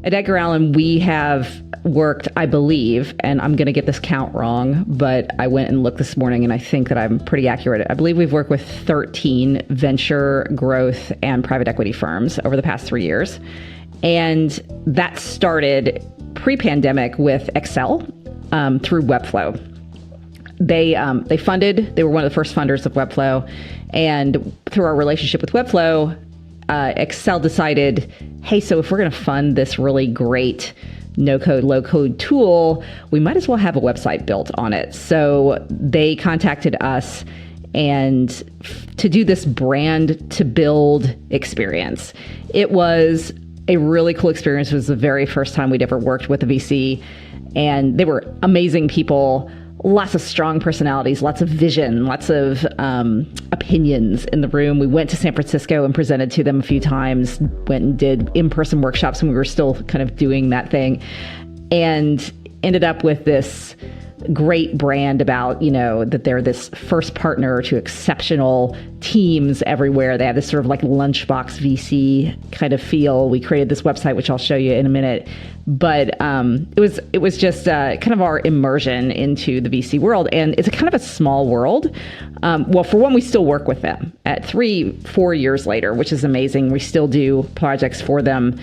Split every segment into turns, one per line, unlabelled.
At Edgar Allen, we have worked, I believe, and I'm going to get this count wrong, but I went and looked this morning and I think that I'm pretty accurate. I believe we've worked with 13 venture growth and private equity firms over the past 3 years. And that started pre-pandemic with Accel through Webflow. They were one of the first funders of Webflow. And through our relationship with Webflow, Accel decided, hey, so if we're going to fund this really great no-code, low-code tool, we might as well have a website built on it. So they contacted us and to do this brand to build experience. It was a really cool experience. It was the very first time we'd ever worked with a VC, and they were amazing people. Lots of strong personalities, lots of vision, lots of opinions in the room. We went to San Francisco and presented to them a few times, went and did in-person workshops when we were still kind of doing that thing, and ended up with this great brand about, that they're this first partner to exceptional teams everywhere. They have this sort of like lunchbox VC kind of feel. We created this website, which I'll show you in a minute. But it was just kind of our immersion into the VC world. And it's a kind of a small world. Well, for one, we still work with them at 3-4 years later, which is amazing. We still do projects for them.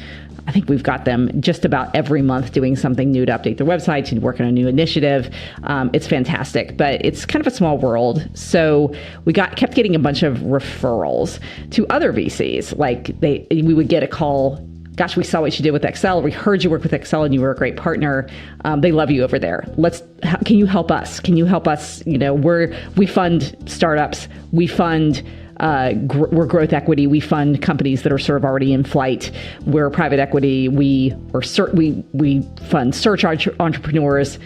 I think we've got them just about every month doing something new to update their website, to work on a new initiative. It's fantastic, but it's kind of a small world. So we kept getting a bunch of referrals to other VCs. Like we would get a call, gosh, we saw what you did with Accel. We heard you work with Accel and you were a great partner. They love you over there. Can you help us? Can you help us? We fund startups. We fund we're growth equity. We fund companies that are sort of already in flight. We're private equity. We fund search entrepreneurs,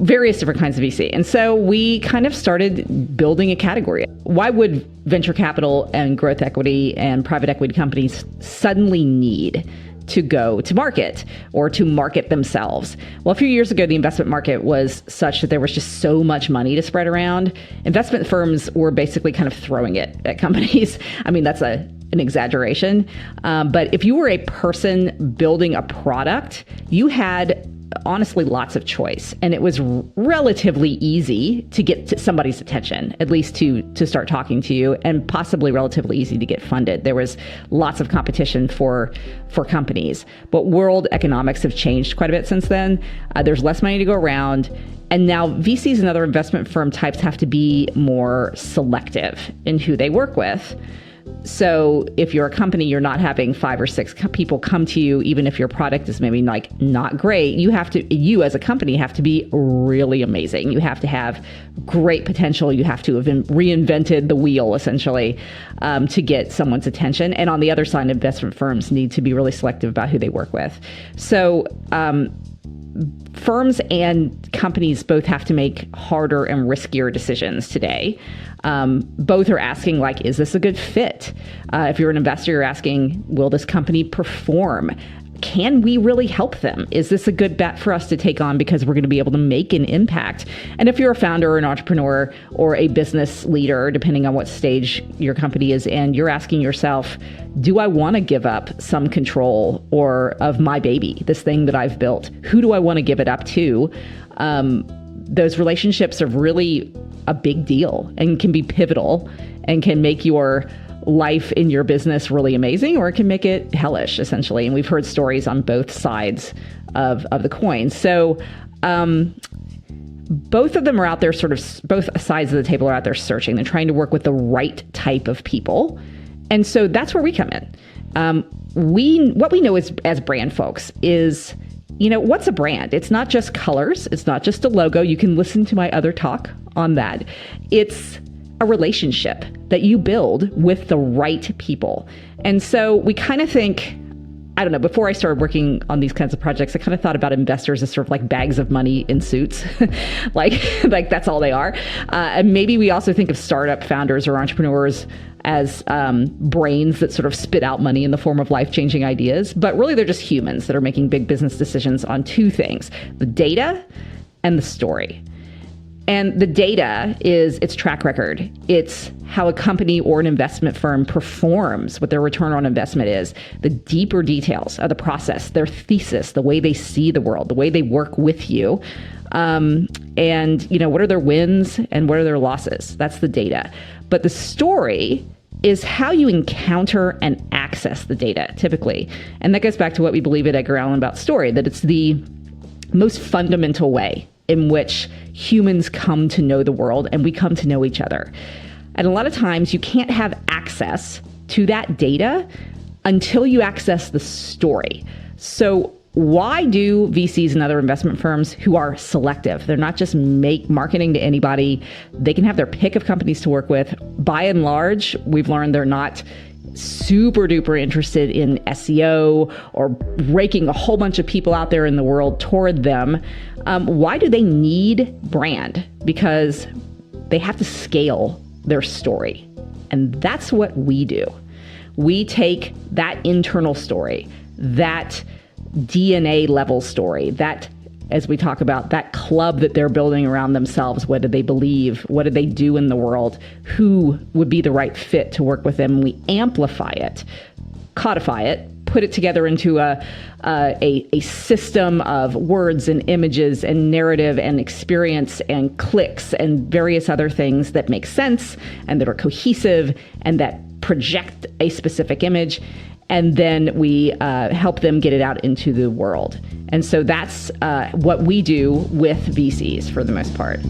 various different kinds of VC. And so we kind of started building a category. Why would venture capital and growth equity and private equity companies suddenly need to go to market or to market themselves? Well, a few years ago, the investment market was such that there was just so much money to spread around. Investment firms were basically kind of throwing it at companies. I mean, that's an exaggeration. But if you were a person building a product, you had honestly lots of choice, and it was relatively easy to get somebody's attention, at least to start talking to you, and possibly relatively easy to get funded. There was lots of competition for companies, but world economics have changed quite a bit since then. There's less money to go around, and now VCs and other investment firm types have to be more selective in who they work with. So if you're a company, you're not having 5 or 6 people come to you, even if your product is maybe like not great. You as a company have to be really amazing. You have to have great potential. You have to have reinvented the wheel, essentially, to get someone's attention. And on the other side, investment firms need to be really selective about who they work with. So firms and companies both have to make harder and riskier decisions today. Both are asking, like, is this a good fit? If you're an investor, you're asking, will this company perform? Can we really help them? Is this a good bet for us to take on because we're going to be able to make an impact? And if you're a founder or an entrepreneur or a business leader, depending on what stage your company is in, you're asking yourself, do I want to give up some control of my baby, this thing that I've built? Who do I want to give it up to? Those relationships are really a big deal and can be pivotal and can make your life in your business really amazing, or it can make it hellish, essentially. And we've heard stories on both sides of the coin. So both of them are out there, both sides of the table are out there searching. They're trying to work with the right type of people. And so that's where we come in. What we know as brand folks is, what's a brand? It's not just colors. It's not just a logo. You can listen to my other talk on that. It's a relationship that you build with the right people. And so we kind of think, I don't know, before I started working on these kinds of projects, I kind of thought about investors as sort of like bags of money in suits, like that's all they are. And maybe we also think of startup founders or entrepreneurs as brains that sort of spit out money in the form of life-changing ideas. But really, they're just humans that are making big business decisions on two things: the data and the story. And the data is its track record. It's how a company or an investment firm performs, what their return on investment is, the deeper details of the process, their thesis, the way they see the world, the way they work with you. And, what are their wins and what are their losses? That's the data. But the story is how you encounter and access the data, typically. And that goes back to what we believe at Edgar Allen about story, that it's the most fundamental way in which humans come to know the world and we come to know each other. And a lot of times you can't have access to that data until you access the story. So why do VCs and other investment firms who are selective? They're not just marketing to anybody. They can have their pick of companies to work with. By and large, we've learned they're not super duper interested in SEO or raking a whole bunch of people out there in the world toward them. Why do they need brand? Because they have to scale their story. And that's what we do. We take that internal story, that DNA level story, that, as we talk about, that club that they're building around themselves. What do they believe? What do they do in the world? Who would be the right fit to work with them? And we amplify it, codify it, put it together into a system of words and images and narrative and experience and clicks and various other things that make sense and that are cohesive and that project a specific image. And then we help them get it out into the world. And so that's what we do with VCs for the most part.